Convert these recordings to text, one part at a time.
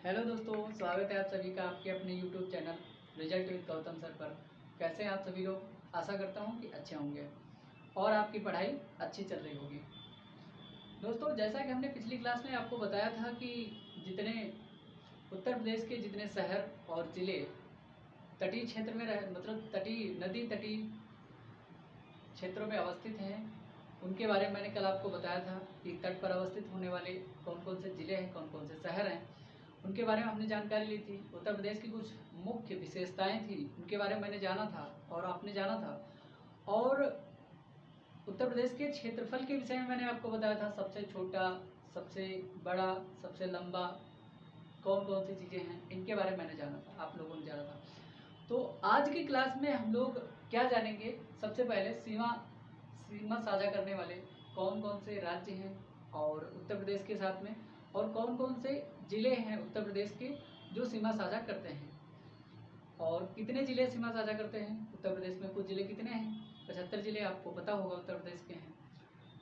Hello दोस्तों, स्वागत है आप सभी का आपके अपने YouTube channel result with Gautam sir पर। कैसे हैं आप सभी लोग? आशा करता हूं कि अच्छे होंगे और आपकी पढ़ाई अच्छी चल रही होगी। दोस्तों, जैसा कि हमने पिछली क्लास में आपको बताया था कि जितने उत्तर प्रदेश के जितने शहर और ज़िले तटीय क्षेत्र में मतलब तटीय क्षेत्रों में अवस्थित हैं, उनके बारे में मैंने कल आपको बताया था कि तट पर अवस्थित होने वाले कौन कौन से ज़िले हैं, कौन कौन से शहर हैं, उनके बारे में हमने जानकारी ली थी। उत्तर प्रदेश की कुछ मुख्य विशेषताएं थी, उनके बारे में मैंने जाना था और आपने जाना था। और उत्तर प्रदेश के क्षेत्रफल के विषय में मैंने आपको बताया था, सबसे छोटा, सबसे बड़ा, सबसे लंबा, कौन कौन सी चीज़ें हैं, इनके बारे में मैंने जाना था, आप लोगों ने जाना था। तो आज की क्लास में हम लोग क्या जानेंगे? सबसे पहले सीमा साझा करने वाले कौन कौन से राज्य हैं और उत्तर प्रदेश के साथ में, और कौन कौन से ज़िले हैं उत्तर प्रदेश के जो सीमा साझा करते हैं, और कितने ज़िले सीमा साझा करते हैं। उत्तर प्रदेश में कुछ ज़िले कितने हैं? 75 ज़िले आपको पता होगा उत्तर प्रदेश के हैं।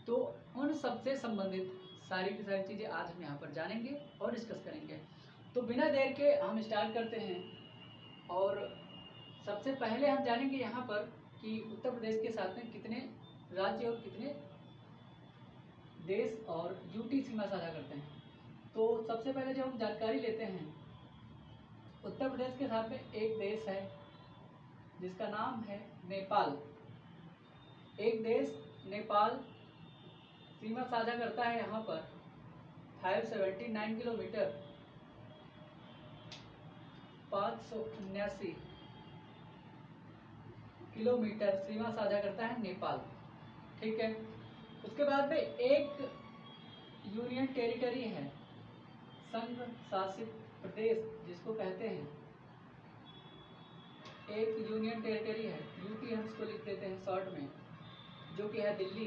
तो उन सबसे संबंधित सारी की सारी चीज़ें आज हम यहाँ पर जानेंगे और डिस्कस करेंगे। तो बिना देर के हम स्टार्ट करते हैं। और सबसे पहले हम जानेंगे यहाँ पर कि उत्तर प्रदेश के साथ में कितने राज्य और कितने देश और यूटी सीमा साझा करते हैं। तो सबसे पहले जब हम जानकारी लेते हैं, उत्तर प्रदेश के साथ में एक देश है जिसका नाम है नेपाल। एक देश नेपाल सीमा साझा करता है यहाँ पर 579 किलोमीटर 579 किलोमीटर सीमा साझा करता है नेपाल। ठीक है। उसके बाद में एक यूनियन टेरिटरी है, संघ शासित प्रदेश जिसको कहते हैं, एक यूनियन टेरिटरी है, यूपी हम इसको लिख देते हैं शॉर्ट में, जो कि है दिल्ली।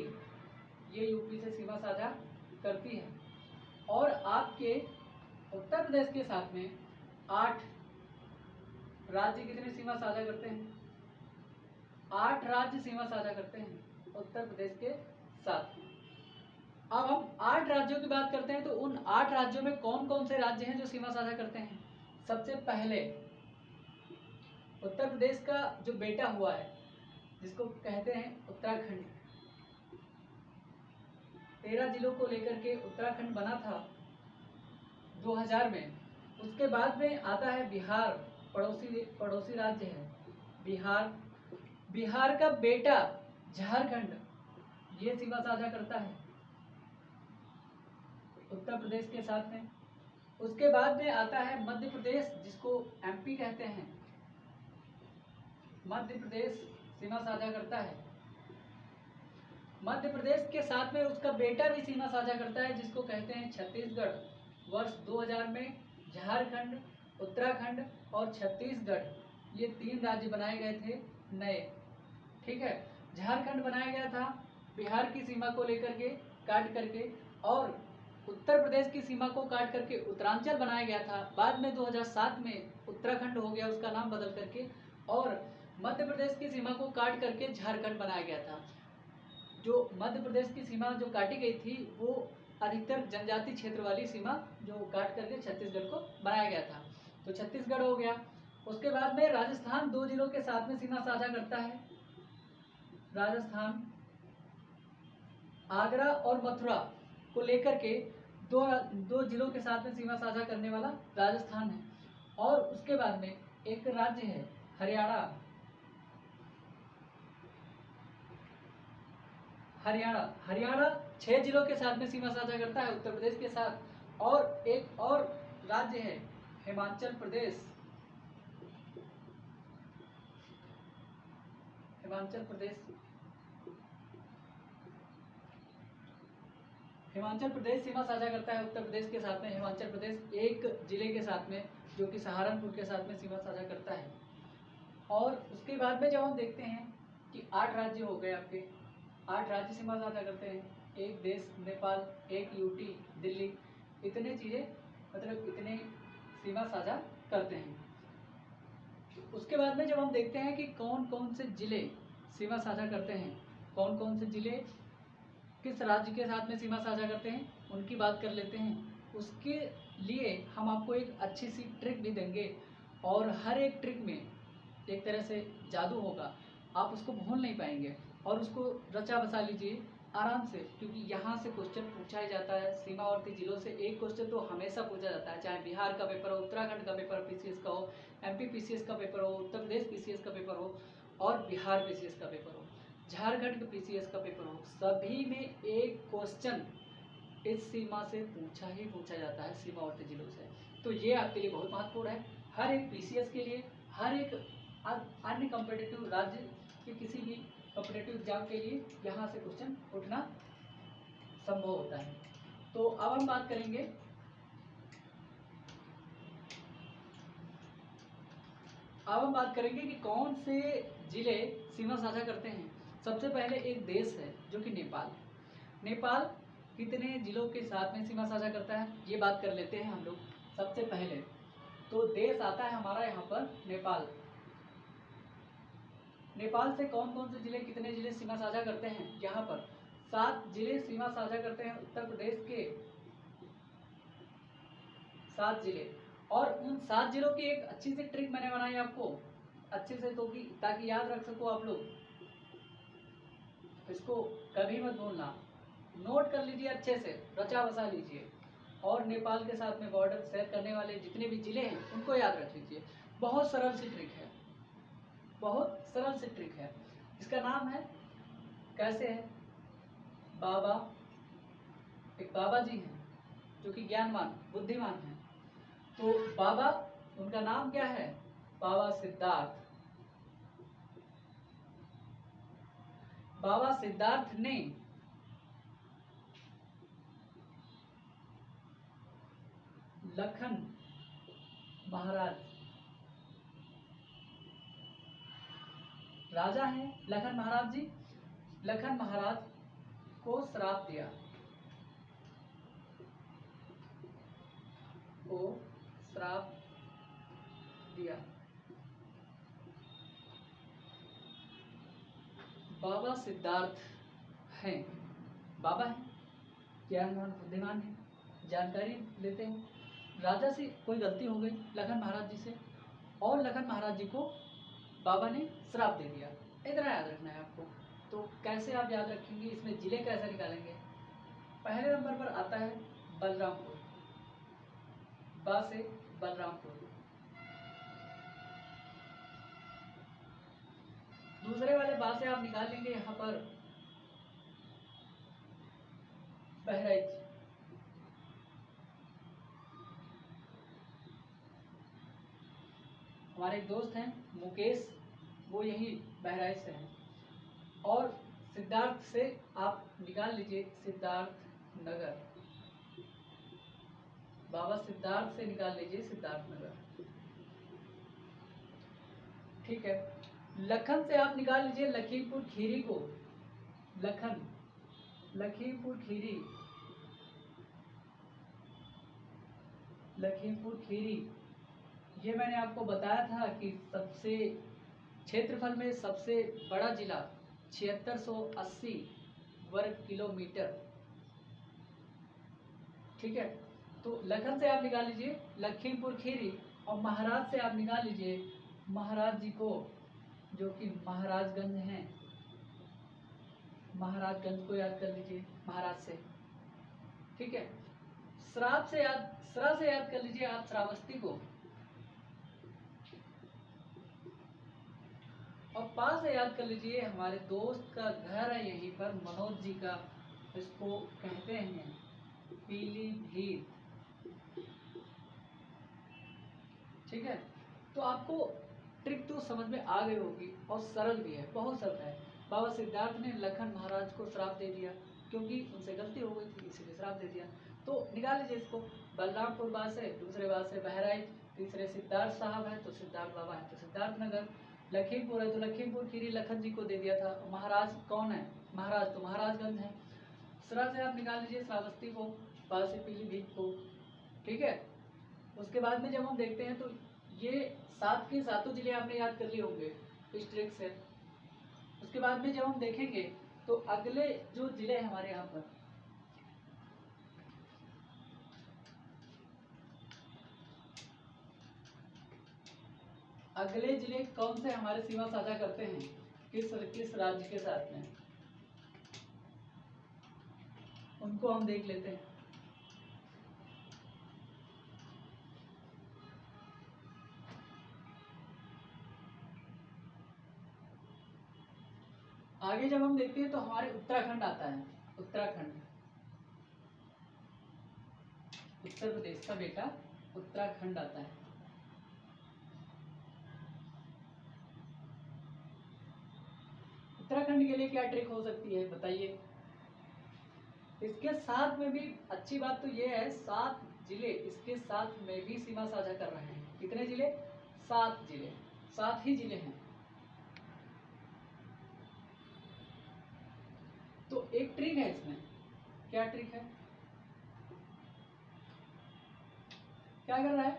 ये यूपी से सीमा साझा करती है। और आपके उत्तर प्रदेश के साथ में 8 राज्य कितने सीमा साझा करते हैं? 8 राज्य सीमा साझा करते हैं उत्तर प्रदेश के साथ। अब हम 8 राज्यों की बात करते हैं, तो उन 8 राज्यों में कौन कौन से राज्य हैं जो सीमा साझा करते हैं? सबसे पहले उत्तर प्रदेश का जो बेटा हुआ है, जिसको कहते हैं उत्तराखंड। 13 जिलों को लेकर के उत्तराखंड बना था 2000 में। उसके बाद में आता है बिहार, पड़ोसी राज्य है बिहार। बिहार का बेटा झारखंड, ये सीमा साझा करता है उत्तर प्रदेश के साथ में। उसके बाद में आता है मध्य प्रदेश, जिसको एमपी कहते हैं। मध्य प्रदेश सीमा साझा करता है। मध्य प्रदेश के साथ में उसका बेटा भी सीमा साझा करता है, जिसको कहते हैं छत्तीसगढ़। वर्ष 2000 में झारखंड, उत्तराखंड और छत्तीसगढ़, ये 3 राज्य बनाए गए थे नए। ठीक है। झारखंड बनाया गया था बिहार की सीमा को लेकर के काट करके, और उत्तर प्रदेश की सीमा को काट करके उत्तरांचल बनाया गया था। बाद में 2007 में उत्तराखंड हो गया उसका नाम बदल करके, और मध्य प्रदेश की सीमा को काट करके झारखंड बनाया गया था। जो मध्य प्रदेश की सीमा जो काटी गई थी, वो अधिकतर जनजाति क्षेत्र वाली सीमा जो काट करके छत्तीसगढ़ को बनाया गया था। तो छत्तीसगढ़ हो गया। उसके बाद में राजस्थान 2 जिलों के साथ में सीमा साझा करता है। राजस्थान आगरा और मथुरा को लेकर के दो जिलों के साथ में सीमा साझा करने वाला राजस्थान है। और उसके बाद में एक राज्य है हरियाणा। हरियाणा 6 जिलों के साथ में सीमा साझा करता है उत्तर प्रदेश के साथ। और एक और राज्य है हिमाचल प्रदेश। हिमाचल प्रदेश सीमा साझा करता है उत्तर प्रदेश के साथ में। हिमाचल प्रदेश एक जिले के साथ में, जो कि सहारनपुर के साथ में सीमा साझा करता है। और उसके बाद में जब हम देखते हैं कि 8 राज्य हो गए आपके, 8 राज्य सीमा साझा करते हैं, एक देश नेपाल, एक यूटी दिल्ली, इतने चीज़ें मतलब इतने सीमा साझा करते हैं। उसके बाद में जब हम देखते हैं कि कौन कौन से जिले सीमा साझा करते हैं, किस राज्य के साथ में सीमा साझा करते हैं, उनकी बात कर लेते हैं। उसके लिए हम आपको एक अच्छी सी ट्रिक भी देंगे, और हर एक ट्रिक में एक तरह से जादू होगा, आप उसको भूल नहीं पाएंगे और उसको रचा बसा लीजिए आराम से, क्योंकि यहाँ से क्वेश्चन पूछा ही जाता है। सीमावर्ती जिलों से एक क्वेश्चन तो हमेशा पूछा जाता है, चाहे बिहार का पेपर हो, उत्तराखंड का पेपर पीसीएस का हो, एमपी पीसीएस का पेपर हो, उत्तर प्रदेश पीसीएस का पेपर हो और बिहार पीसीएस का पेपर हो, झारखंड का पीसीएस का पेपर हो, सभी में एक क्वेश्चन इस सीमा से पूछा ही पूछा जाता है, सीमावर्ती जिलों से। तो ये आपके लिए बहुत महत्वपूर्ण है, हर एक पीसीएस के लिए, हर एक अन्य कॉम्पिटिटिव राज्य के किसी भी कॉम्पिटिटिव एग्जाम के लिए यहाँ से क्वेश्चन उठना संभव होता है। तो अब हम बात करेंगे कि कौन से जिले सीमा साझा करते हैं। सबसे पहले एक देश है जो कि नेपाल। नेपाल कितने जिलों के साथ में सीमा साझा करता है, ये बात कर लेते हैं हम लोग। सबसे पहले तो देश आता है हमारा यहाँ पर नेपाल। नेपाल से कौन कौन से जिले, कितने जिले सीमा साझा करते हैं, यहाँ पर 7 जिले सीमा साझा करते हैं, उत्तर प्रदेश के 7 जिले। और उन 7 जिलों की एक अच्छी सी ट्रिक मैंने बनाई आपको अच्छे से, तो कि ताकि याद रख सको आप लोग, इसको कभी मत भूलना, नोट कर लीजिए अच्छे से, रचा बसा लीजिए, और नेपाल के साथ में बॉर्डर शेयर करने वाले जितने भी जिले हैं उनको याद रख लीजिए। बहुत सरल सी ट्रिक है, बहुत सरल सी ट्रिक है। इसका नाम है, कैसे है, बाबा, एक बाबा जी हैं जो कि ज्ञानवान बुद्धिमान हैं। तो बाबा, उनका नाम क्या है, बाबा सिद्धार्थ। बाबा सिद्धार्थ ने लखन महाराज, राजा हैं लखन महाराज जी, लखन महाराज को श्राप दिया, को श्राप दिया। बाबा सिद्धार्थ हैं, बाबा हैं, ज्ञानवान बुद्धिमान हैं, जानकारी लेते हैं। राजा से कोई गलती हो गई लखन महाराज जी से, और लखन महाराज जी को बाबा ने श्राप दे दिया। इतना याद रखना है आपको। तो कैसे आप याद रखेंगे, इसमें जिले कैसे निकालेंगे। पहले नंबर पर आता है बलरामपुर, बा से बलरामपुर। दूसरे वाले बा से आप निकाल लेंगे यहाँ पर बहराइच, हमारे एक दोस्त हैं मुकेश, वो यही बहराइच से हैं। और सिद्धार्थ से आप निकाल लीजिए सिद्धार्थ नगर, बाबा सिद्धार्थ से निकाल लीजिए सिद्धार्थ नगर, ठीक है। लखन से आप निकाल लीजिए लखीमपुर खीरी को, लखन, लखीमपुर खीरी, लखीमपुर खीरी, ये मैंने आपको बताया था कि सबसे क्षेत्रफल में सबसे बड़ा जिला 7680 वर्ग किलोमीटर, ठीक है। तो लखन से आप निकाल लीजिए लखीमपुर खीरी, और महाराज से आप निकाल लीजिए महाराज जी को, जो कि महाराजगंज हैं, महाराजगंज को याद कर लीजिए महाराज से, ठीक है। श्राप से याद कर लीजिए आप श्रावस्ती को, और पास से याद कर लीजिए हमारे दोस्त का घर है यहीं पर, मनोज जी का, इसको कहते हैं पीलीभीत, ठीक है। तो आपको ट्रिक तो समझ में आ गई होगी, और सरल भी है, बहुत सरल है। बाबा सिद्धार्थ ने लखन महाराज को श्राप दे दिया, क्योंकि उनसे गलती हो गई थी, इसीलिए श्राप दे दिया। तो निकाल लीजिए इसको, बलरामपुर बात से, दूसरे बात से बहराइच, तीसरे सिद्धार्थ साहब है तो सिद्धार्थ बाबा है तो सिद्धार्थ नगर, लखीमपुर है तो लखीमपुर खीरी लखन जी को दे दिया था। महाराज कौन है, महाराज तो महाराजगंज है। सरा से आप निकाल लीजिए श्रावस्ती को, पास से पीलीभीत को, ठीक है। उसके बाद में जब हम देखते हैं तो ये 7 के 7 जिले आपने याद कर लिए होंगे इस ट्रिक से। उसके बाद में जब हम देखेंगे तो अगले जो जिले हैं हमारे यहाँ पर, अगले जिले कौन से हमारे सीमा साझा करते हैं किस किस राज्य के साथ में, उनको हम देख लेते हैं। आगे जब हम देखते हैं तो हमारे उत्तराखंड आता है। उत्तराखंड, उत्तर प्रदेश का बेटा उत्तराखंड आता है। उत्तराखंड के लिए क्या ट्रिक हो सकती है बताइए। इसके साथ में भी अच्छी बात तो ये है 7 जिले इसके साथ में भी सीमा साझा कर रहे हैं। कितने जिले? 7 जिले, 7 ही जिले हैं। तो एक ट्रिक है इसमें। क्या ट्रिक है? क्या कर रहा है?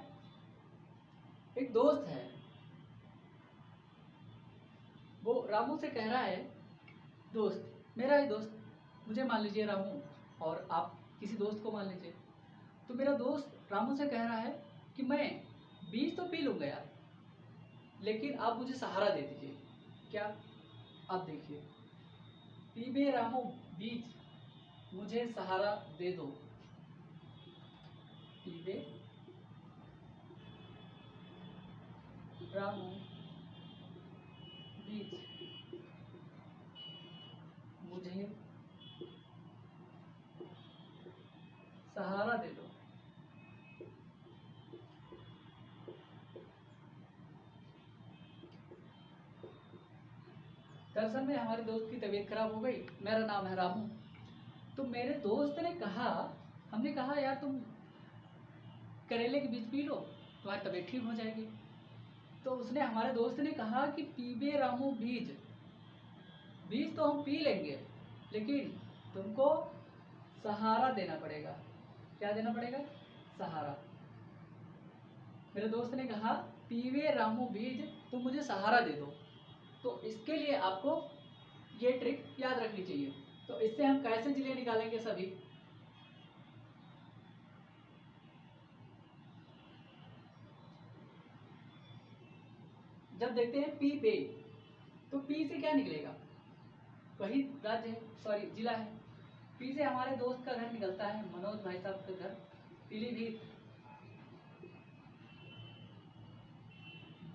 एक दोस्त है, वो रामू से कह रहा है, दोस्त, मेरा ही दोस्त, मुझे मान लीजिए रामू, और आप किसी दोस्त को मान लीजिए। तो मेरा दोस्त रामू से कह रहा है कि मैं बीज तो पी लूंगा यार, लेकिन आप मुझे सहारा दे दीजिए। क्या? आप देखिए, पीबे रामू बीज, मुझे सहारा दे दो। पीबे रामू बीज, मुझे सहारा दे दो। दरअसल में हमारे दोस्त की तबीयत खराब हो गई, मेरा नाम है रामू। तो मेरे दोस्त ने कहा, हमने कहा यार तुम करेले के बीज पी लो, तुम्हारी तबीयत ठीक हो जाएगी। तो उसने, हमारे दोस्त ने कहा कि पीबे रामू बीज, बीज तो हम पी लेंगे, लेकिन तुमको सहारा देना पड़ेगा। क्या देना पड़ेगा? सहारा। मेरे दोस्त ने कहा पीबे रामू बीज, तुम मुझे सहारा दे दो। तो इसके लिए आपको ये ट्रिक याद रखनी चाहिए। तो इससे हम कैसे जिले निकालेंगे सभी? जब देखते हैं पी पे, तो पी से क्या निकलेगा? वही राज्य है, सॉरी जिला है। पी से हमारे दोस्त का घर निकलता है, मनोज भाई साहब का घर पीलीभीत।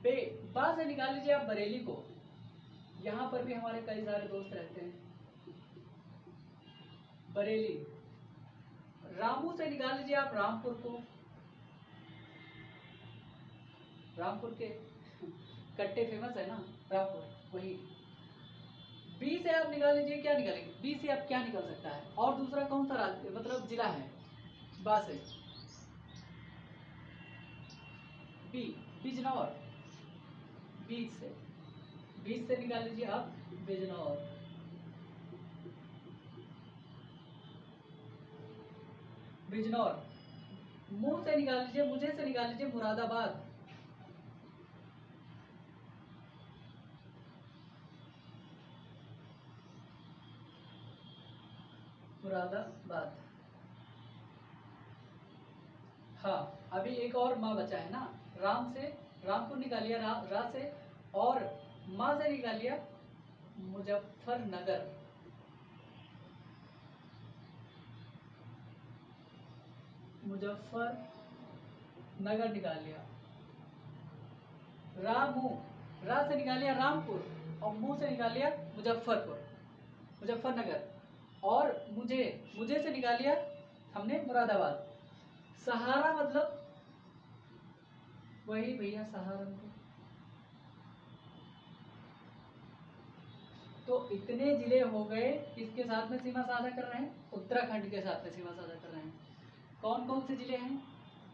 बे, बा से निकाल लीजिए आप बरेली को, यहाँ पर भी हमारे कई सारे दोस्त रहते हैं, बरेली। रामू से निकाल लीजिए आप रामपुर को, रामपुर के कट्टे फेमस है ना, रामपुर, वही। बी से आप निकाल लीजिए, क्या निकालेंगे? बी से आप क्या निकल सकता है? और दूसरा कौन सा राज्य, मतलब जिला है बा से? बी, बिजनौर। बीज से, बीज से निकाल लीजिए आप बिजनौर। बिजनौर। मुंह से निकाल लीजिए, मुझे से निकाल लीजिए मुरादाबाद। मुरादाबाद। हाँ, अभी एक और माँ बचा है ना, राम से रामपुर निकाल लिया, रा से, और माँ से निकाल लिया मुजफ्फरनगर। मुजफ्फरनगर निकाल लिया। रा से निकाल लिया रामपुर, और मुंह से निकाल लिया मुजफ्फरपुर, मुजफ्फरनगर। और मुझे से निकाल लिया हमने मुरादाबाद। सहारा मतलब वही भैया, सहारनपुर। तो इतने जिले हो गए, किसके साथ में सीमा साझा कर रहे हैं? उत्तराखंड के साथ में सीमा साझा कर रहे हैं। कौन कौन से जिले हैं?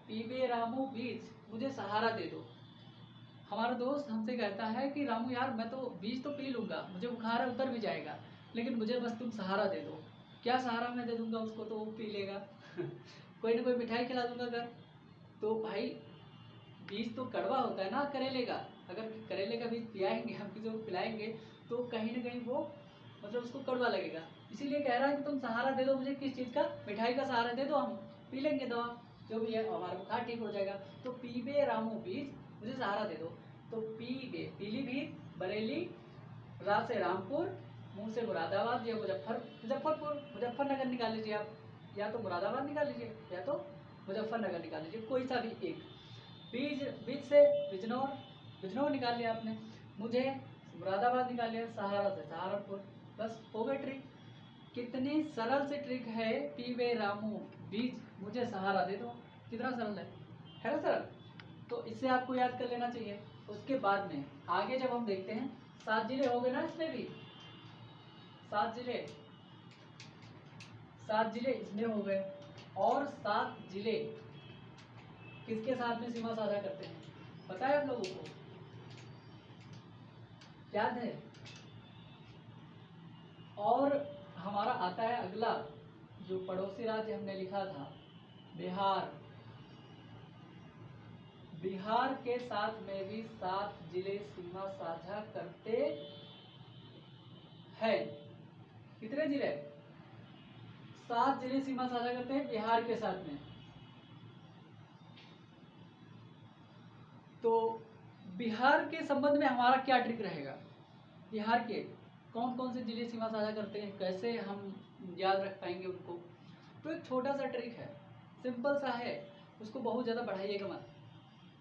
पीबे रामू बीज, मुझे सहारा दे दो। हमारा दोस्त हमसे कहता है कि रामू यार, मैं तो बीज तो पी लूंगा, मुझे बुखार है, उतर भी जाएगा, लेकिन मुझे बस तुम सहारा दे दो। क्या सहारा मैं दे दूंगा उसको, तो वो पी लेगा कोई ना कोई मिठाई खिला दूंगा अगर। तो भाई, बीज तो कड़वा होता है ना करेले का, अगर करेले का बीज पिलाएंगे, हम किसी को पिलाएंगे, तो कहीं ना कहीं वो, मतलब उसको कड़वा लगेगा। इसीलिए कह रहा है कि तुम सहारा दे दो मुझे, किस चीज़ का? मिठाई का सहारा दे दो, हम पी लेंगे दवा, जो भी है, हमारा बुखार ठीक हो जाएगा। तो पीबे रामू बीज, मुझे सहारा दे दो। तो पीलीभीत, बरेली, रा से रामपुर, मुंह से मुरादाबाद या मुजफ्फरनगर निकाल लीजिए आप, या तो मुरादाबाद निकाल लीजिए या तो मुजफ्फरनगर निकाल लीजिए, कोई सा भी एक। बीज से बिजनौर निकाल लिया आपने, मुझे मुरादाबाद निकाल लिया, सहारा से सहारनपुर, बस हो गई ट्रिक। कितनी सरल से ट्रिक है। पी वे रामू, बीज मुझे सहारा दे दो, कितना सरल है ना सरल। तो इससे आपको याद कर लेना चाहिए। उसके बाद में आगे जब हम देखते हैं, 7 जिले हो गए ना, इसमें भी 7 जिले इसमें हो गए। और 7 जिले किसके साथ में सीमा साझा करते हैं, पता है आप लोगों को, याद है। और हमारा आता है अगला, जो पड़ोसी राज्य हमने लिखा था, बिहार के साथ में भी 7 जिले सीमा साझा करते हैं। कितने जिले? 7 जिले सीमा साझा करते हैं बिहार के साथ में। तो बिहार के संबंध में हमारा क्या ट्रिक रहेगा, बिहार के कौन कौन से जिले सीमा साझा करते हैं, कैसे हम याद रख पाएंगे उनको। तो एक छोटा सा ट्रिक है, सिंपल सा है, उसको बहुत ज़्यादा बढ़ाइएगा मत,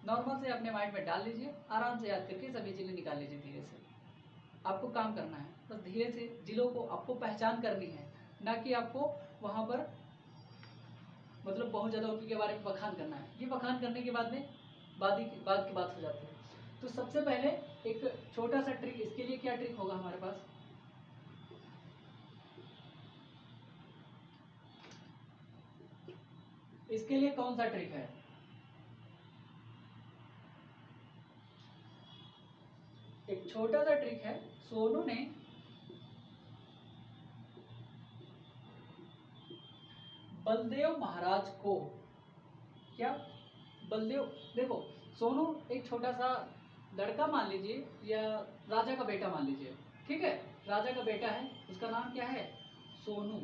नॉर्मल से अपने माइंड में डाल लीजिए, आराम से याद करके सभी जिले निकाल लीजिए। धीरे से आपको काम करना है, बस धीरे से जिलों को आपको पहचान करनी है, ना कि आपको वहाँ पर मतलब बहुत ज़्यादा उनके बारे में बखान करना है। ये बखान करने के बाद में बात की बात हो जाती है। तो सबसे पहले एक छोटा सा ट्रिक, इसके लिए क्या ट्रिक होगा हमारे पास, इसके लिए कौन सा ट्रिक है, एक छोटा सा ट्रिक है। सोनू ने बलदेव महाराज को, क्या बलदेव, देखो सोनू एक छोटा सा लड़का मान लीजिए, या राजा का बेटा मान लीजिए, ठीक है, राजा का बेटा है, उसका नाम क्या है, सोनू।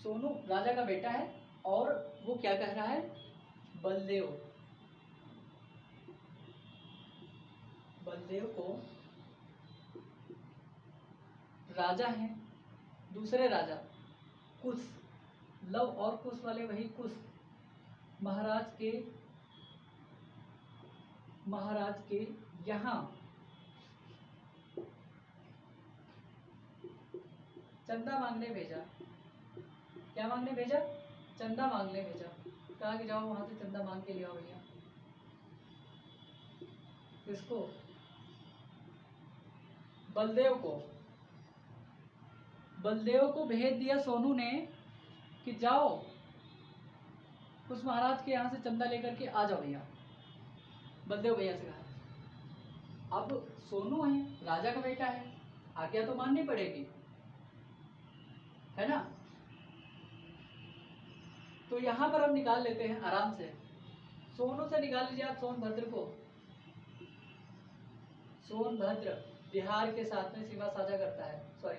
सोनू राजा का बेटा है, और वो क्या कह रहा है, बलदेव को राजा है, दूसरे राजा कुश, लव और कुश वाले वही कुश, महाराज के यहाँ चंदा मांगने भेजा। क्या मांगने भेजा, चंदा मांगने भेजा, कहा कि जाओ वहां से चंदा मांग के ले आओ भैया। किसको, बलदेव को भेज दिया सोनू ने कि जाओ उस महाराज के यहाँ से चंदा लेकर के आ जाओ भैया, बलदेव भैया से कहा। अब सोनू है, राजा का बेटा है, आज्ञा तो माननी पड़ेगी, है ना। तो यहाँ पर हम निकाल लेते हैं आराम से, सोनू से निकाल लीजिए आप सोनभद्र को। सोनभद्र बिहार के साथ में सीमा साझा करता है, सॉरी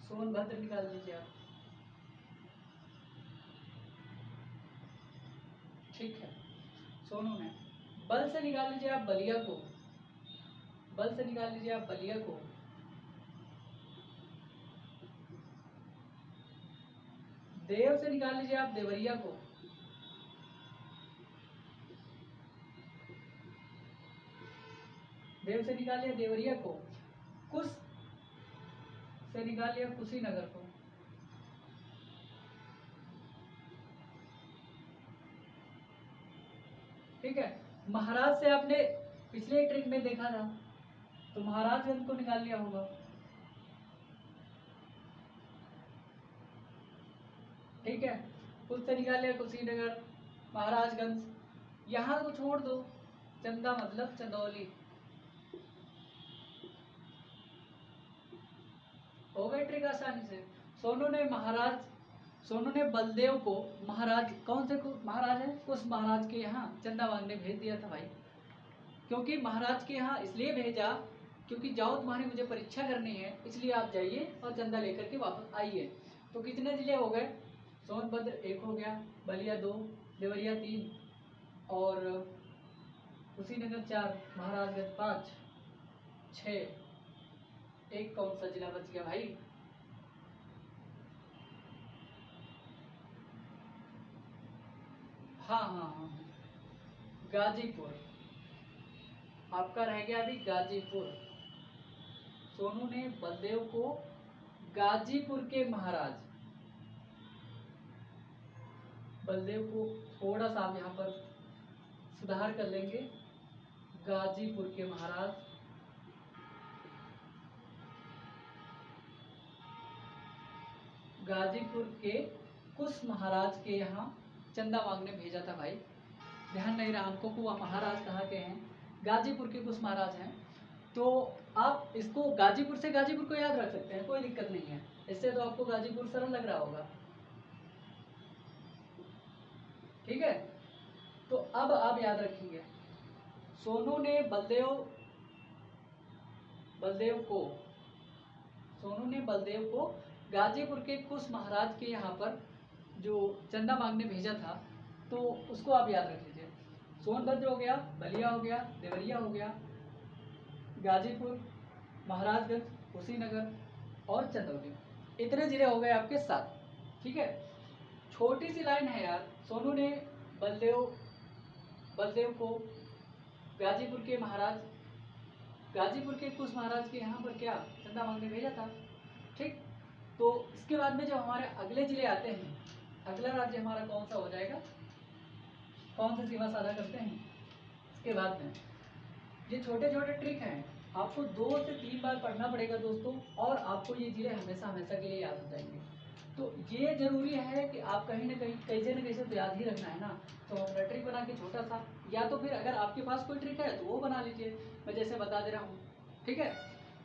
सोनभद्र निकाल लीजिए आप, ठीक है। सोनू ने बल से निकाल लीजिए आप बलिया को, बल से निकाल लीजिए आप बलिया को। देव से निकाल लीजिए आप देवरिया को, देव से निकाल लिया देवरिया को। कुश से निकाल लिया कुशीनगर को, ठीक है। महाराज से आपने पिछले ट्रिक में देखा था, तो महाराजगंज को निकाल लिया होगा, ठीक है। कुछ से निकाल लिया कुशीनगर, महाराजगंज, यहाँ को छोड़ दो, चंदा मतलब चंदौली, हो गई ट्रिक आसानी से। सोनू ने बलदेव को, महाराज कौन से महाराज है, उस महाराज के यहाँ चंदा मांगने भेज दिया था भाई। क्योंकि महाराज के यहाँ इसलिए भेजा क्योंकि जाओ तुम्हारी मुझे परीक्षा करनी है, इसलिए आप जाइए और चंदा लेकर के वापस आइए। तो कितने जिले हो गए? सोनभद्र 1 हो गया, बलिया 2, देवरिया 3 और कुशीनगर 4, महाराजगंज 5, 6। एक कौन सा जिला बच गया भाई? हाँ हाँ हाँ, गाजीपुर आपका रह गया अभी, गाजीपुर। सोनू ने बलदेव को गाजीपुर के महाराज, बलदेव को थोड़ा सा आप यहाँ पर सुधार कर लेंगे, गाजीपुर के महाराज, गाजीपुर के कुछ महाराज के यहाँ चंदा मांगने भेजा था भाई। ध्यान नहीं रहा हमको कि वह महाराज कहाँ के हैं, गाजीपुर के कुछ महाराज हैं। तो आप इसको गाजीपुर से गाजीपुर को याद रख सकते हैं, कोई दिक्कत नहीं है। इससे तो आपको गाजीपुर सरल लग रहा होगा, ठीक है। तो अब आप याद रखेंगे, सोनू ने बलदेव को गाजीपुर के कुछ महाराज के यहाँ पर जो चंदा मांगने भेजा था, तो उसको आप याद रख लीजिए। सोनभद्र हो गया, बलिया हो गया, देवरिया हो गया, गाजीपुर, महाराजगंज, कुशीनगर और चंदौली, इतने जिले हो गए आपके 7, ठीक है। छोटी सी लाइन है यार, सोनू ने बलदेव को गाजीपुर के कुछ महाराज के यहाँ पर क्या चंदा मांगने भेजा था, ठीक। तो इसके बाद में जब हमारे अगले जिले आते हैं, अगला राज्य हमारा कौन सा हो जाएगा, कौन सी सीमा साझा करते हैं, इसके बाद में ये छोटे छोटे ट्रिक हैं, आपको 2 से 3 बार पढ़ना पड़ेगा दोस्तों, और आपको ये जिले हमेशा हमेशा के लिए याद हो जाएंगे। तो ये जरूरी है कि आप कहीं ना कहीं कैसे न कैसे तो याद ही रखना है ना। तो हम ट्रिक बना के छोटा सा, या तो फिर अगर आपके पास कोई ट्रिक है तो वो बना लीजिए, मैं जैसे बता दे रहा हूँ, ठीक है।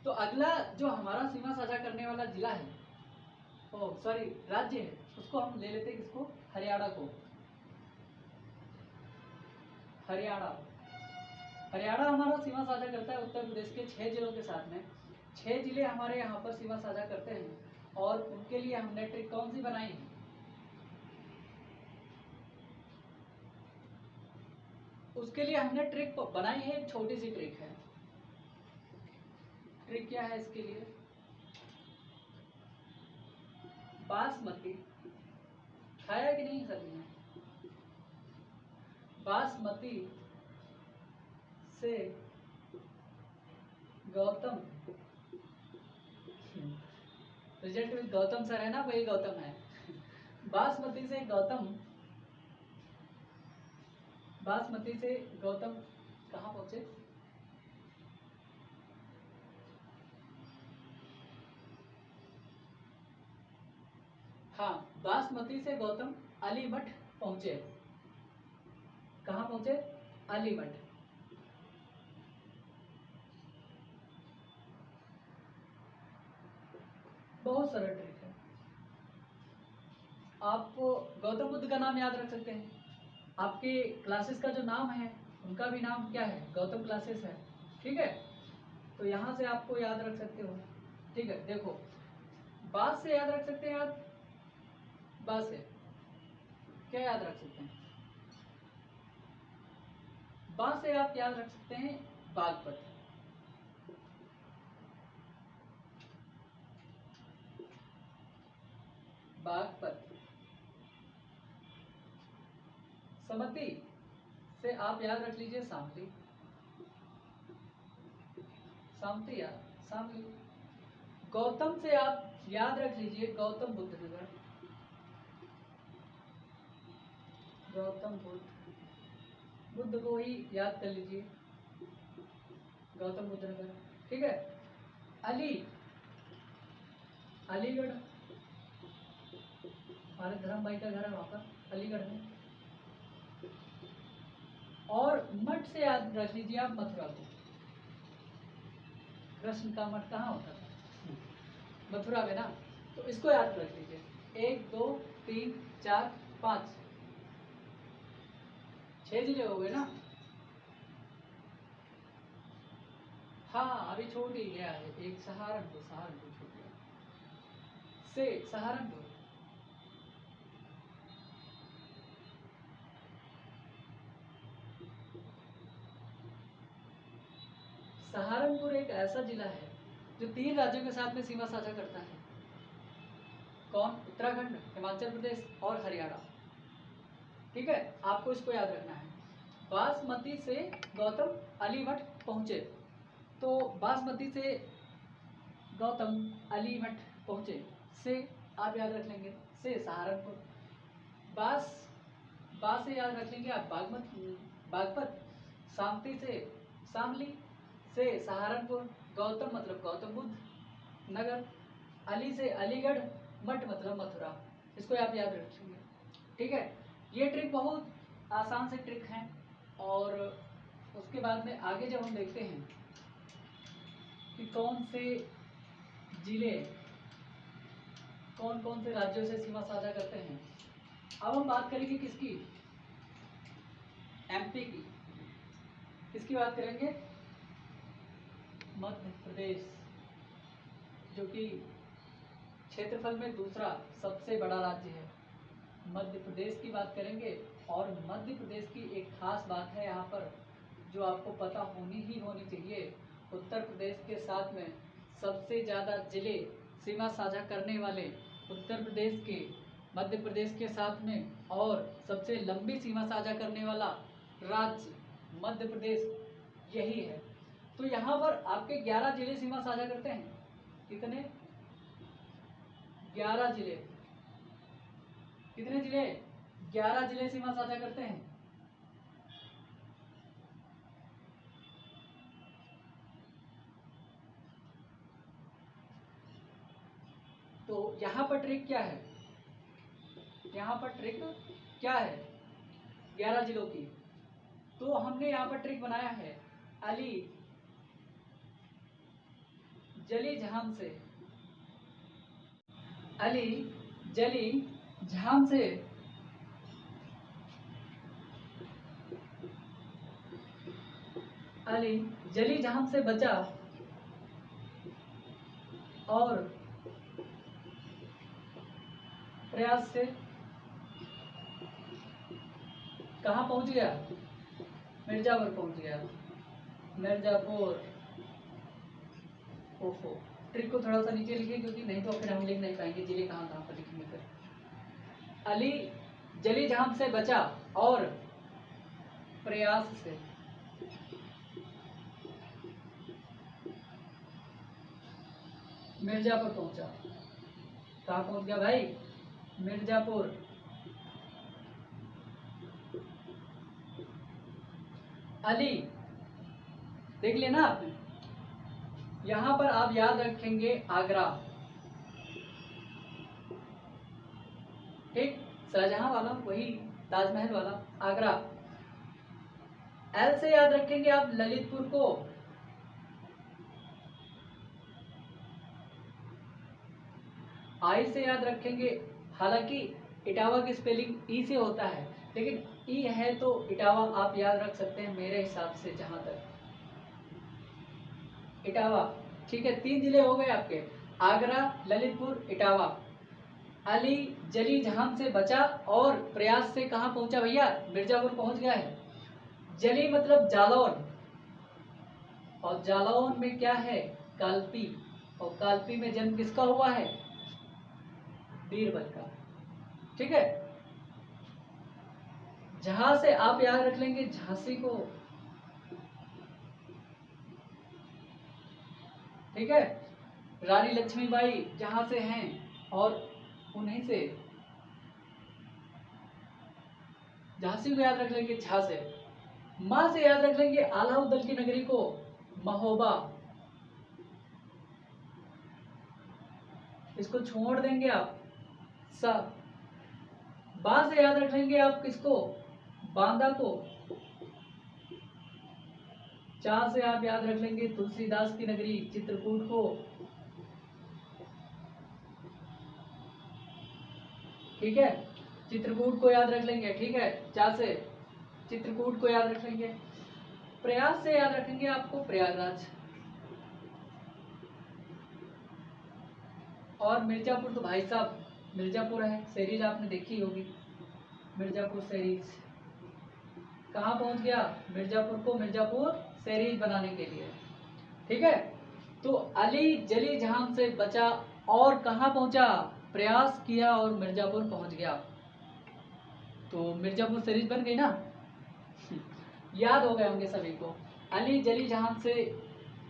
तो अगला जो हमारा सीमा साझा करने वाला जिला है, सॉरी राज्य है, उसको हम ले लेते हैं, किसको, हरियाणा को। हरियाणा हमारा सीमा साझा करता है उत्तर प्रदेश के 6 जिलों के साथ में। 6 जिले हमारे यहाँ पर सीमा साझा करते हैं, और उनके लिए हमने ट्रिक कौन सी बनाई है, उसके लिए हमने ट्रिक बनाई है, एक छोटी सी ट्रिक है। ट्रिक क्या है इसके लिए, बासमती खाया कि नहीं सभी ने, बासमती से गौतम, रिजल्ट में गौतम सर है ना, वही गौतम है। बासमती से गौतम कहाँ पहुंचे, हाँ, बासमती से गौतम अलीमठ पहुंचे। कहाँ पहुंचे, अलीमठ। बहुत सरल ट्रिक है, आप गौतम बुद्ध का नाम याद रख सकते हैं, आपके क्लासेस का जो नाम है उनका भी नाम क्या है, गौतम क्लासेस है, ठीक है। तो यहाँ से आपको याद रख सकते हो, ठीक है। देखो, बात से याद रख सकते हैं आप, बात से क्या याद रख सकते हैं, बात से आप याद रख सकते हैं बागपत, बागपत। समती से आप याद रख लीजिए शामली, शामली यार, शामली। गौतम से आप याद रख लीजिए गौतम बुद्ध नगर, गौतम बुद्ध को ही याद कर लीजिए, गौतम बुद्ध नगर, ठीक है। अलीगढ़, हमारे धर्म भाई का घर है वहां पर, अलीगढ़ में। और मठ से याद रख लीजिए आप मथुरा को, कृष्ण का मठ कहाँ होता था, मथुरा में ना। तो इसको याद रख लीजिए, 1 2 3 4 5, 6 जिले हो गए ना। हाँ, अभी छूट ही गया है एक, सहारनपुर, सहारनपुर छूट गया। से सहारनपुर, सहारनपुर एक ऐसा जिला है जो 3 राज्यों के साथ में सीमा साझा करता है। कौन? उत्तराखंड, हिमाचल प्रदेश और हरियाणा। ठीक है, आपको इसको याद रखना है। बासमती से गौतम अली मठ पहुंचे, तो बासमती से गौतम अली मठ पहुंचे, से आप याद रख लेंगे, से सहारनपुर। बास, बास से याद रख लेंगे आप बागपत, शांति से शामली, से सहारनपुर, गौतम मतलब गौतम बुद्ध नगर, अली से अलीगढ़, मठ मतलब मथुरा। इसको आप याद रखेंगे। ठीक है, ये ट्रिक बहुत आसान से ट्रिक हैं। और उसके बाद में आगे जब हम देखते हैं कि कौन से जिले कौन कौन से राज्यों से सीमा साझा करते हैं, अब हम बात करेंगे किसकी? एमपी की। किसकी बात करेंगे? मध्य प्रदेश, जो कि क्षेत्रफल में दूसरा सबसे बड़ा राज्य है। मध्य प्रदेश की बात करेंगे। और मध्य प्रदेश की एक खास बात है यहाँ पर जो आपको पता होनी ही होनी चाहिए। उत्तर प्रदेश के साथ में सबसे ज़्यादा जिले सीमा साझा करने वाले उत्तर प्रदेश के, मध्य प्रदेश के साथ में, और सबसे लंबी सीमा साझा करने वाला राज्य मध्य प्रदेश यही है। तो यहाँ पर आपके 11 जिले सीमा साझा करते हैं। कितने? 11 जिले। कितने जिले? 11 जिले सीमा साझा करते हैं। तो यहाँ पर ट्रिक क्या है? यहाँ पर ट्रिक क्या है 11 जिलों की? तो हमने यहाँ पर ट्रिक बनाया है अली जली झाम से, अली जली झाम से अली जली झाम से बचा और प्रयास से कहाँ पहुंच गया? मिर्जापुर पहुंच गया। मिर्जापुर। ओहो, ट्रिक को थोड़ा सा नीचे लिखिए क्योंकि नहीं तो फिर हम लिख नहीं पाएंगे जिले कहाँ कहाँ पर लिखेंगे। फिर अली जली झाम से बचा और प्रयास से मिर्जापुर पहुंचा। कहाँ पहुंच गया भाई? मिर्जापुर। अली देख लिया ना आपने। यहां पर आप याद रखेंगे आगरा। ठीक, शाहजहां वाला, वही ताजमहल वाला आगरा। एल से याद रखेंगे आप ललितपुर को। आई से याद रखेंगे, हालांकि इटावा की स्पेलिंग ई से होता है, लेकिन ई है तो इटावा आप याद रख सकते हैं मेरे हिसाब से जहां तक। इटावा। ठीक है, 3 जिले हो गए आपके, आगरा, ललितपुर, इटावा। अली जली झाम से बचा और प्रयास से कहां पहुंचा भैया? मिर्जापुर पहुंच गया है। जली मतलब जालौन, और जालौन में क्या है? कालपी, और कालपी में जन्म किसका हुआ है? बीरबल का। ठीक है, जहां से आप याद रख लेंगे झांसी को। ठीक है, रानी लक्ष्मीबाई जहां से हैं और उन्हीं से झांसी को याद रख लेंगे झा से। मां से याद रख लेंगे अलाउद्दीन की नगरी को, महोबा। इसको छोड़ देंगे आप। सा। बा से याद रख लेंगे आप किसको? बांदा को। चा से आप याद रख लेंगे तुलसीदास की नगरी चित्रकूट को। ठीक है, चित्रकूट को याद रख लेंगे। ठीक है, चा से चित्रकूट को याद रख लेंगे। प्रयास से याद रखेंगे आपको प्रयागराज। और मिर्ज़ापुर तो भाई साहब मिर्ज़ापुर है, सीरीज आपने देखी होगी, मिर्ज़ापुर सीरीज कहाँ पहुँच गया, मिर्ज़ापुर को मिर्ज़ापुर सीरीज बनाने के लिए। ठीक है, तो अली जली जहां से बचा और कहाँ पहुंचा, प्रयास किया और मिर्ज़ापुर पहुंच गया। तो मिर्ज़ापुर सीरीज बन गई ना याद हो गए होंगे सभी को। अली जली जहां से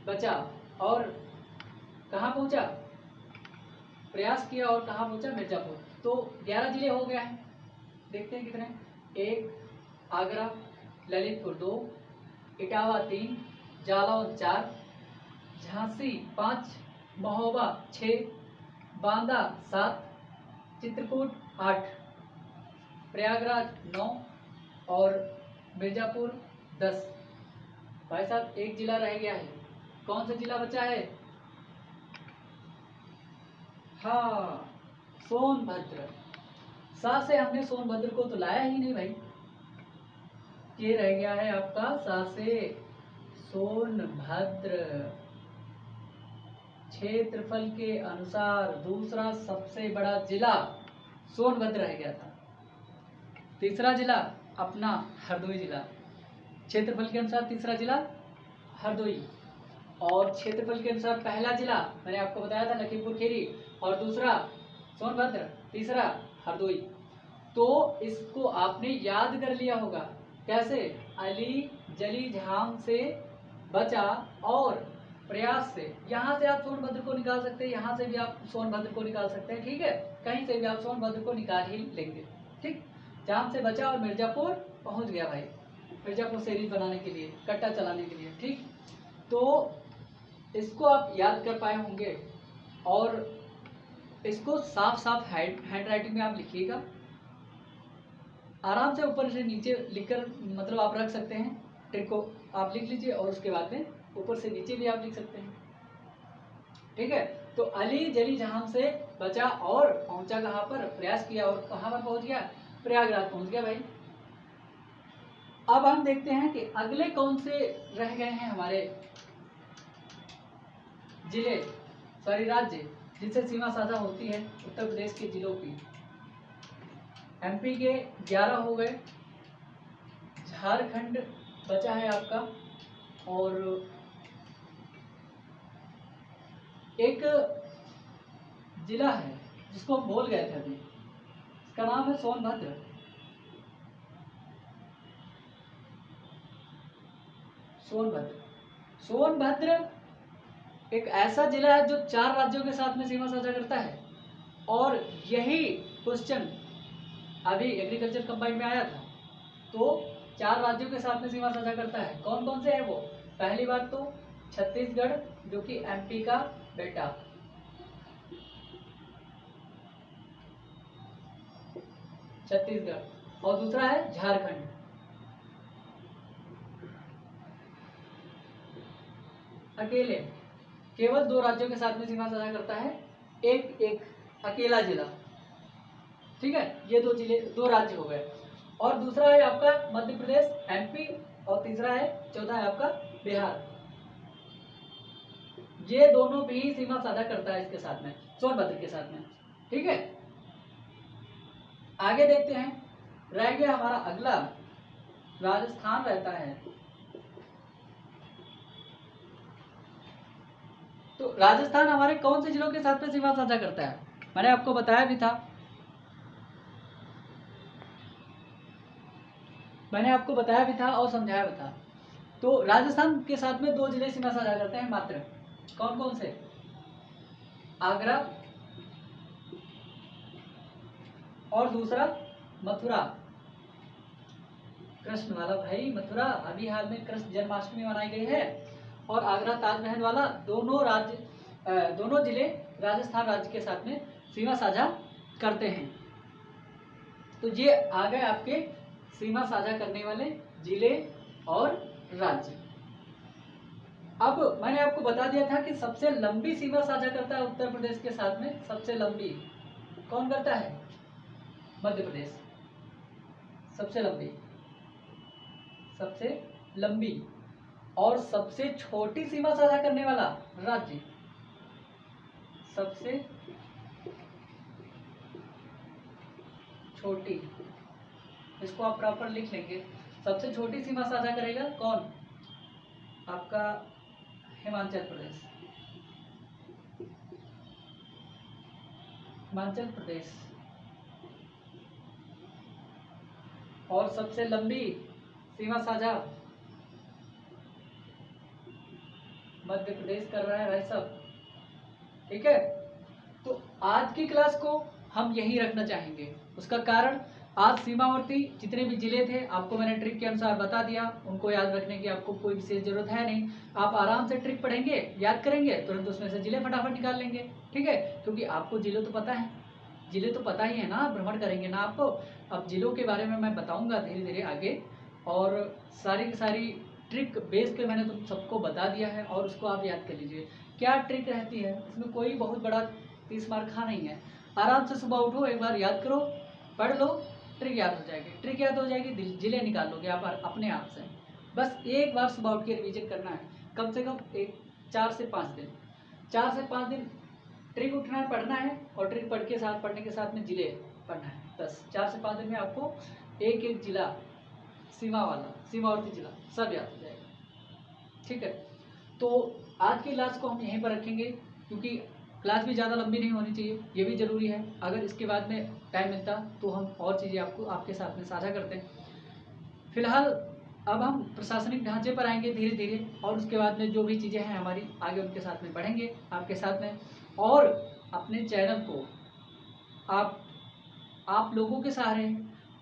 बचा और कहाँ पहुंचा, प्रयास किया और कहाँ पहुंचा, मिर्ज़ापुर। तो 11 जिले हो गए हैं, देखते हैं कितने, 1 आगरा, ललितपुर 2, इटावा 3, जालौन 4, झांसी 5, महोबा 6, बांदा 7, चित्रकूट 8, प्रयागराज 9 और मिर्ज़ापुर 10। भाई साहब एक जिला रह गया है, कौन सा जिला बचा है, हाँ सोनभद्र। सा से हमने सोनभद्र को तो लाया ही नहीं भाई, ये रह गया है आपका सा से सोनभद्र। क्षेत्रफल के अनुसार दूसरा सबसे बड़ा जिला सोनभद्र रह गया था। तीसरा जिला अपना हरदोई जिला, क्षेत्रफल के अनुसार तीसरा जिला हरदोई, और क्षेत्रफल के अनुसार पहला जिला मैंने आपको बताया था लखीमपुर खीरी, और दूसरा सोनभद्र, तीसरा हरदोई। तो इसको आपने याद कर लिया होगा कैसे, अली जली झाम से बचा और प्रयास से, यहाँ से आप सोनभद्र को निकाल सकते हैं, यहाँ से भी आप सोनभद्र को निकाल सकते हैं। ठीक है, कहीं से भी आप सोनभद्र को निकाल ही लेंगे। ठीक, जाम से बचा और मिर्ज़ापुर पहुंच गया भाई, मिर्ज़ापुर सीरीज बनाने के लिए, कट्टा चलाने के लिए। ठीक, तो इसको आप याद कर पाए होंगे, और इसको साफ साफ हैंड राइटिंग में आप लिखिएगा, आराम से ऊपर से नीचे लिखकर, मतलब आप रख सकते हैं, ट्रिक को आप लिख लीजिए और उसके बाद में ऊपर से नीचे भी आप लिख सकते हैं। ठीक है, तो अली जली जहां से बचा और पहुंचा कहां पर, प्रयास किया और कहां पर पहुंच गया, प्रयागराज पहुंच गया भाई। अब हम देखते हैं कि अगले कौन से रह गए हैं हमारे जिले, सॉरी राज्य, जिससे सीमा साझा होती है उत्तर प्रदेश के जिलों की। एमपी के 11 हो गए, झारखंड बचा है आपका, और एक जिला है जिसको हम भूल गए थे अभी, इसका नाम है सोनभद्र। सोनभद्र एक ऐसा जिला है जो 4 राज्यों के साथ में सीमा साझा करता है, और यही क्वेश्चन अभी एग्रीकल्चर कंबाइंड में आया था। तो 4 राज्यों के साथ में सीमा साझा करता है, कौन कौन से है वो, पहली बात तो छत्तीसगढ़ जो कि एमपी का बेटा, छत्तीसगढ़, और दूसरा है झारखंड। अकेले केवल 2 राज्यों के साथ में सीमा साझा करता है, एक अकेला जिला। ठीक है, ये 2 जिले, 2 राज्य हो गए, और दूसरा है आपका मध्य प्रदेश, एमपी, और तीसरा है, चौथा है आपका बिहार। ये दोनों भी सीमा साझा करता है इसके साथ में, सोनभद्र के साथ में। ठीक है, आगे देखते हैं, रह गया हमारा अगला, राजस्थान रहता है। तो राजस्थान हमारे कौन से जिलों के साथ में सीमा साझा करता है, मैंने आपको बताया भी था, मैंने आपको बताया भी था और समझाया भी था। तो राजस्थान के साथ में 2 जिले सीमा साझा करते हैं मात्र, कौन कौन से, आगरा और दूसरा मथुरा। कृष्ण वाला भाई मथुरा, अभी हाल में कृष्ण जन्माष्टमी मनाई गई है, और आगरा ताजमहल वाला, दोनों जिले राजस्थान राज्य के साथ में सीमा साझा करते हैं। तो ये आ गए आपके सीमा साझा करने वाले जिले और राज्य। अब मैंने आपको बता दिया था कि सबसे लंबी सीमा साझा करता है उत्तर प्रदेश के साथ में, सबसे लंबी कौन करता है, मध्य प्रदेश, सबसे लंबी, और सबसे छोटी सीमा साझा करने वाला राज्य, सबसे छोटी, इसको आप प्रॉपर लिख लेंगे। सबसे छोटी सीमा साझा करेगा कौन? आपका हिमाचल प्रदेश। हिमाचल प्रदेश। और सबसे लंबी सीमा साझा मध्य प्रदेश कर रहा है भाई साहब। ठीक है, तो आज की क्लास को हम यही रखना चाहेंगे। उसका कारण, आज सीमावर्ती जितने भी जिले थे आपको मैंने ट्रिक के अनुसार बता दिया, उनको याद रखने की आपको कोई विशेष जरूरत है नहीं। आप आराम से ट्रिक पढ़ेंगे, याद करेंगे, तुरंत उसमें से जिले फटाफट निकाल लेंगे। ठीक है, क्योंकि आपको जिले तो पता है, जिले तो पता ही है ना, भ्रमण करेंगे ना आपको। अब जिलों के बारे में मैं बताऊंगा धीरे धीरे आगे, और सारी की सारी ट्रिक बेस पे मैंने तुम सबको बता दिया है, और उसको आप याद कर लीजिए। क्या ट्रिक रहती है इसमें, कोई बहुत बड़ा 30 मार्क का नहीं है। आराम से सुबह उठो, एक बार याद करो, पढ़ लो, ट्रिक याद हो जाएगी। ट्रिक याद हो जाएगी, जिले निकाल लोगे आप अपने आप से। बस एक बार सुबह उठ के रिविजन करना है, कम से कम 4 से 5 दिन। 4 से 5 दिन ट्रिक उठना है, पढ़ना है, और ट्रिक पढ़ने के साथ में जिले पढ़ना है। बस 4 से 5 दिन में आपको एक एक जिला, सीमा वाला, सीमावर्ती जिला सब याद हो जाएगा। ठीक है, तो आज की क्लास को हम यहीं पर रखेंगे, क्योंकि क्लास भी ज़्यादा लंबी नहीं होनी चाहिए, ये भी ज़रूरी है। अगर इसके बाद में टाइम मिलता तो हम और चीज़ें आपके साथ में साझा करते हैं। फिलहाल अब हम प्रशासनिक ढांचे पर आएंगे धीरे धीरे, और उसके बाद में जो भी चीज़ें हैं हमारी आगे उनके साथ में बढ़ेंगे आपके साथ में। और अपने चैनल को आप लोगों के सहारे,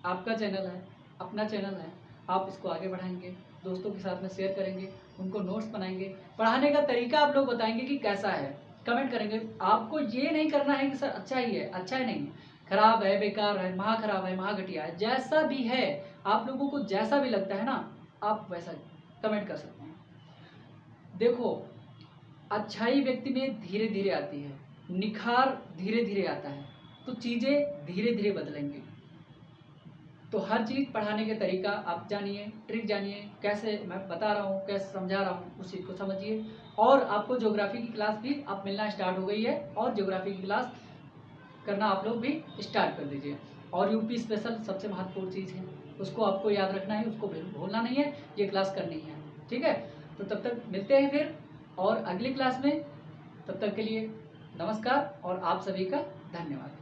आपका चैनल है, अपना चैनल है, आप इसको आगे बढ़ाएंगे, दोस्तों के साथ में शेयर करेंगे, उनको नोट्स बनाएंगे, पढ़ाने का तरीका आप लोग बताएंगे कि कैसा है, कमेंट करेंगे। आपको ये नहीं करना है कि सर अच्छा ही है, अच्छा ही नहीं, खराब है, बेकार है, महा खराब है, महा घटिया है, जैसा भी है, आप लोगों को जैसा भी लगता है ना, आप वैसा कमेंट कर सकते हैं। देखो, अच्छाई व्यक्ति में धीरे धीरे आती है, निखार धीरे धीरे आता है, तो चीज़ें धीरे धीरे बदलेंगी। तो हर चीज़ पढ़ाने के तरीका आप जानिए, ट्रिक जानिए, कैसे मैं बता रहा हूँ, कैसे समझा रहा हूँ, उस चीज़ को समझिए। और आपको ज्योग्राफी की क्लास भी अब मिलना स्टार्ट हो गई है, और ज्योग्राफी की क्लास करना आप लोग भी स्टार्ट कर दीजिए। और यूपी स्पेशल सबसे महत्वपूर्ण चीज़ है, उसको आपको याद रखना है, उसको भूलना नहीं है, ये क्लास करनी है। ठीक है, तो तब तक मिलते हैं फिर और अगली क्लास में। तब तक के लिए नमस्कार, और आप सभी का धन्यवाद।